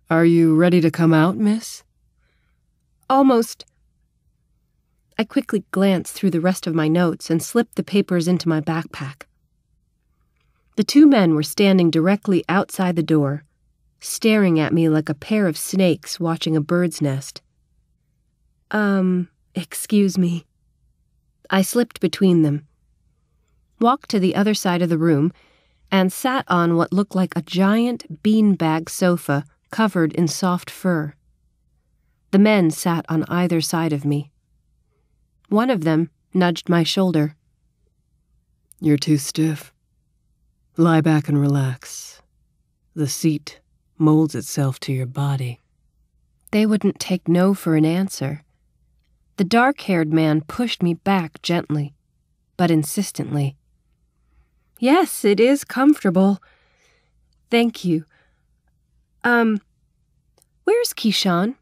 Are you ready to come out, miss? Almost. I quickly glanced through the rest of my notes and slipped the papers into my backpack. The two men were standing directly outside the door, staring at me like a pair of snakes watching a bird's nest. Excuse me. I slipped between them, walked to the other side of the room, and sat on what looked like a giant beanbag sofa covered in soft fur. The men sat on either side of me. One of them nudged my shoulder. You're too stiff. Lie back and relax. The seat molds itself to your body. They wouldn't take no for an answer. The dark-haired man pushed me back gently, but insistently. Yes, it is comfortable. Thank you. Where's Keyshawn?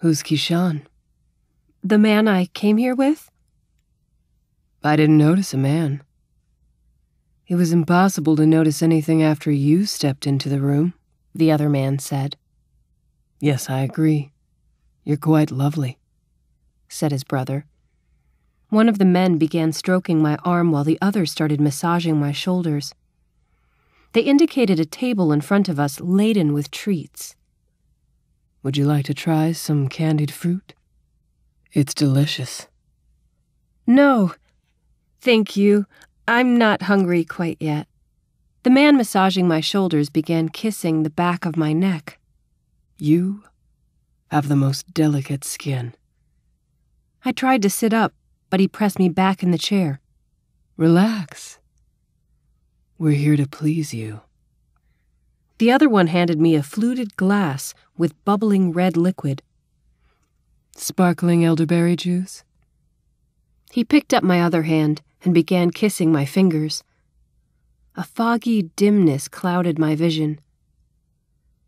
Who's Keyshawn? The man I came here with? I didn't notice a man. It was impossible to notice anything after you stepped into the room, the other man said. Yes, I agree. You're quite lovely, said his brother. One of the men began stroking my arm while the other started massaging my shoulders. They indicated a table in front of us laden with treats. Would you like to try some candied fruit? It's delicious. No, thank you. I'm not hungry quite yet. The man massaging my shoulders began kissing the back of my neck. You have the most delicate skin. I tried to sit up, but he pressed me back in the chair. Relax. We're here to please you. The other one handed me a fluted glass with bubbling red liquid. Sparkling elderberry juice? He picked up my other hand and began kissing my fingers. A foggy dimness clouded my vision.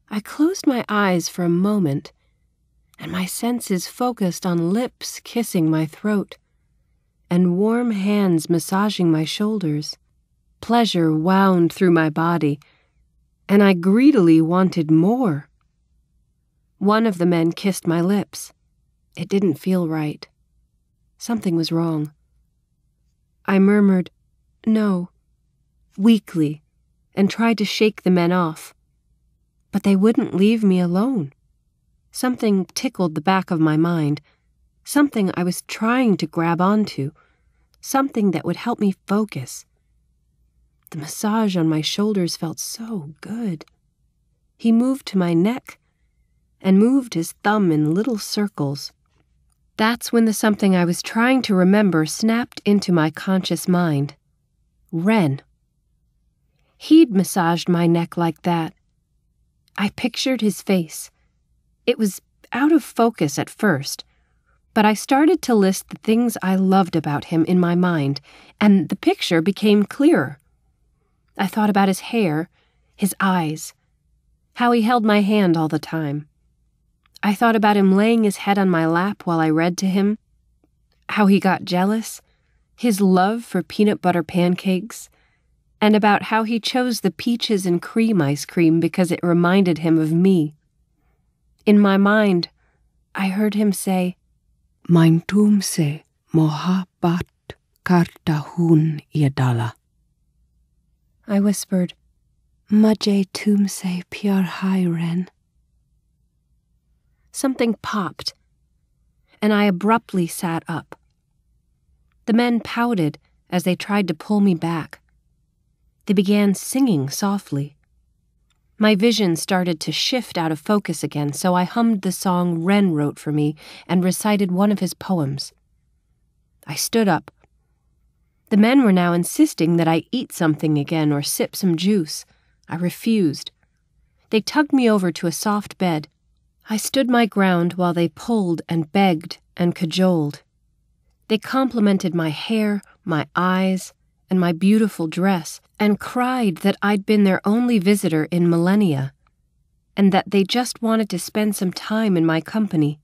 I closed my eyes for a moment, and my senses focused on lips kissing my throat and warm hands massaging my shoulders. Pleasure wound through my body, and I greedily wanted more. One of the men kissed my lips. It didn't feel right. Something was wrong. I murmured, "No," weakly, and tried to shake the men off. But they wouldn't leave me alone. Something tickled the back of my mind, something I was trying to grab onto, something that would help me focus. The massage on my shoulders felt so good. He moved to my neck and moved his thumb in little circles. That's when the something I was trying to remember snapped into my conscious mind. Ren. He'd massaged my neck like that. I pictured his face. It was out of focus at first, but I started to list the things I loved about him in my mind, and the picture became clearer. I thought about his hair, his eyes, how he held my hand all the time. I thought about him laying his head on my lap while I read to him, how he got jealous, his love for peanut butter pancakes, and about how he chose the peaches and cream ice cream because it reminded him of me. In my mind, I heard him say, "Mein tumse mohabbat karta hun iadala." I whispered, "Mujhe tumse pyar hai Ren." Something popped, and I abruptly sat up. The men pouted as they tried to pull me back. They began singing softly. My vision started to shift out of focus again, so I hummed the song Ren wrote for me and recited one of his poems. I stood up. The men were now insisting that I eat something again or sip some juice. I refused. They tugged me over to a soft bed. I stood my ground while they pulled and begged and cajoled. They complimented my hair, my eyes, and my beautiful dress, and cried that I'd been their only visitor in millennia, and that they just wanted to spend some time in my company.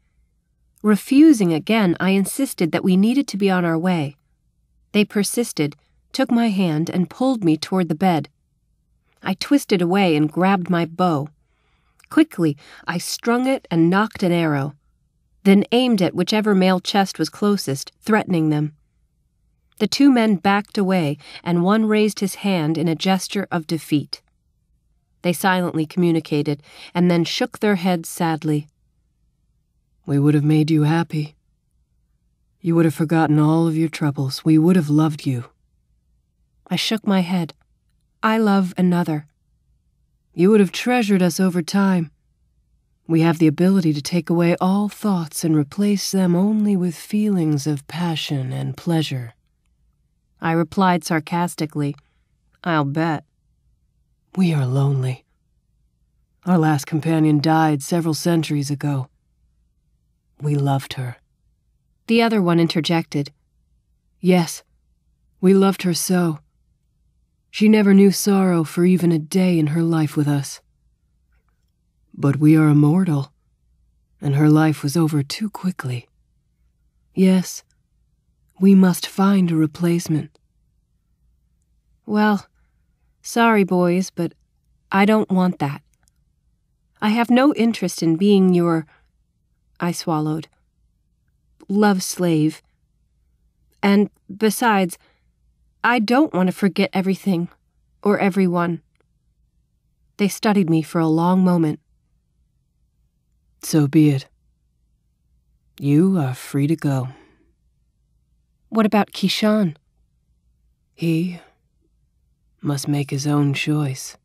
Refusing again, I insisted that we needed to be on our way. They persisted, took my hand, and pulled me toward the bed. I twisted away and grabbed my bow. Quickly, I strung it and nocked an arrow, then aimed at whichever male chest was closest, threatening them. The 2 men backed away, and one raised his hand in a gesture of defeat. They silently communicated, and then shook their heads sadly. We would have made you happy. You would have forgotten all of your troubles. We would have loved you. I shook my head. I love another. You would have treasured us over time. We have the ability to take away all thoughts and replace them only with feelings of passion and pleasure. I replied sarcastically, I'll bet. We are lonely. Our last companion died several centuries ago. We loved her. The other one interjected. Yes, we loved her so. She never knew sorrow for even a day in her life with us. But we are immortal, and her life was over too quickly. Yes, we must find a replacement. Well, sorry, boys, but I don't want that. I have no interest in being your... I swallowed. Love slave. And besides, I don't want to forget everything, or everyone. They studied me for a long moment. So be it. You are free to go. What about Kishan? He must make his own choice.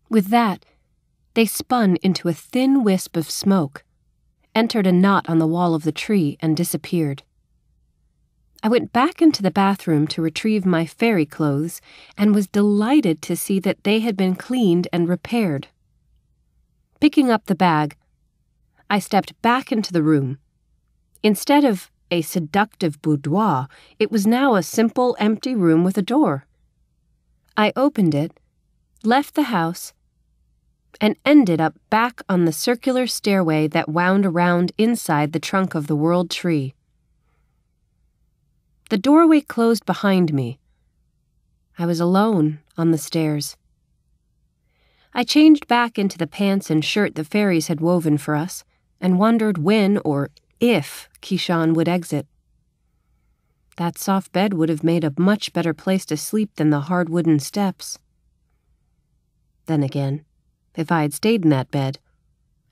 With that, they spun into a thin wisp of smoke, entered a knot on the wall of the tree, and disappeared. I went back into the bathroom to retrieve my fairy clothes and was delighted to see that they had been cleaned and repaired. Picking up the bag, I stepped back into the room. Instead of a seductive boudoir, it was now a simple, empty room with a door. I opened it, left the house, and ended up back on the circular stairway that wound around inside the trunk of the world tree. The doorway closed behind me. I was alone on the stairs. I changed back into the pants and shirt the fairies had woven for us, and wondered when or if Kishan would exit. That soft bed would have made a much better place to sleep than the hard wooden steps. Then again, if I had stayed in that bed,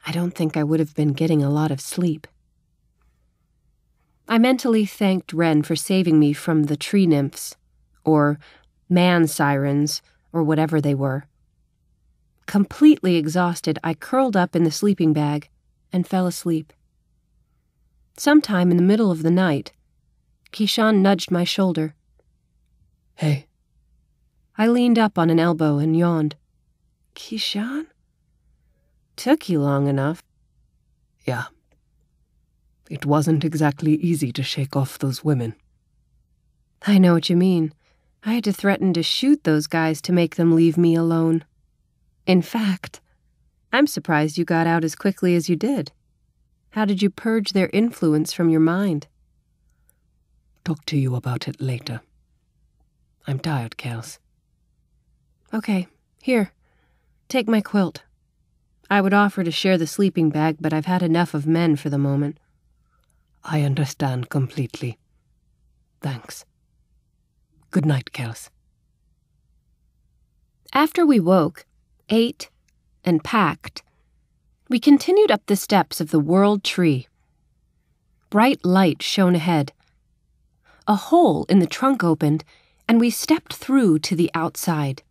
I don't think I would have been getting a lot of sleep. I mentally thanked Wren for saving me from the tree nymphs, or man sirens, or whatever they were. Completely exhausted, I curled up in the sleeping bag and fell asleep. Sometime in the middle of the night, Kishan nudged my shoulder. Hey. I leaned up on an elbow and yawned. Kishan? Took you long enough. Yeah. It wasn't exactly easy to shake off those women. I know what you mean. I had to threaten to shoot those guys to make them leave me alone. In fact, I'm surprised you got out as quickly as you did. How did you purge their influence from your mind? Talk to you about it later. I'm tired, Kels. Okay, here. Take my quilt. I would offer to share the sleeping bag, but I've had enough of men for the moment. I understand completely. Thanks. Good night, Kels. After we woke, ate, and packed, we continued up the steps of the world tree. Bright light shone ahead. A hole in the trunk opened, and we stepped through to the outside.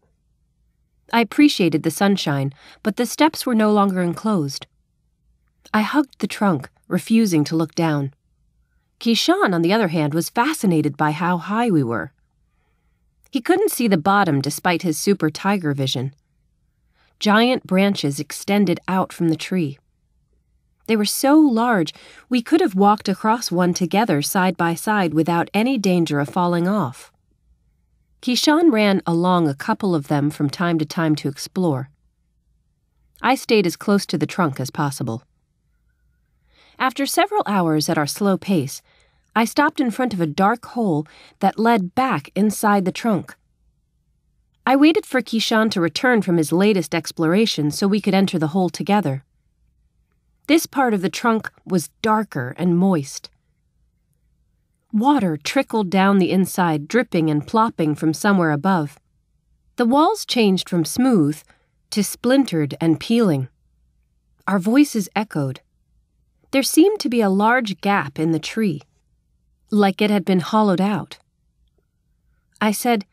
I appreciated the sunshine, but the steps were no longer enclosed. I hugged the trunk, refusing to look down. Kishan, on the other hand, was fascinated by how high we were. He couldn't see the bottom despite his super tiger vision. Giant branches extended out from the tree. They were so large, we could have walked across one together side by side without any danger of falling off. Kishan ran along a couple of them from time to time to explore. I stayed as close to the trunk as possible. After several hours at our slow pace, I stopped in front of a dark hole that led back inside the trunk. I waited for Keyshawn to return from his latest exploration so we could enter the hole together. This part of the trunk was darker and moist. Water trickled down the inside, dripping and plopping from somewhere above. The walls changed from smooth to splintered and peeling. Our voices echoed. There seemed to be a large gap in the tree, like it had been hollowed out. I said,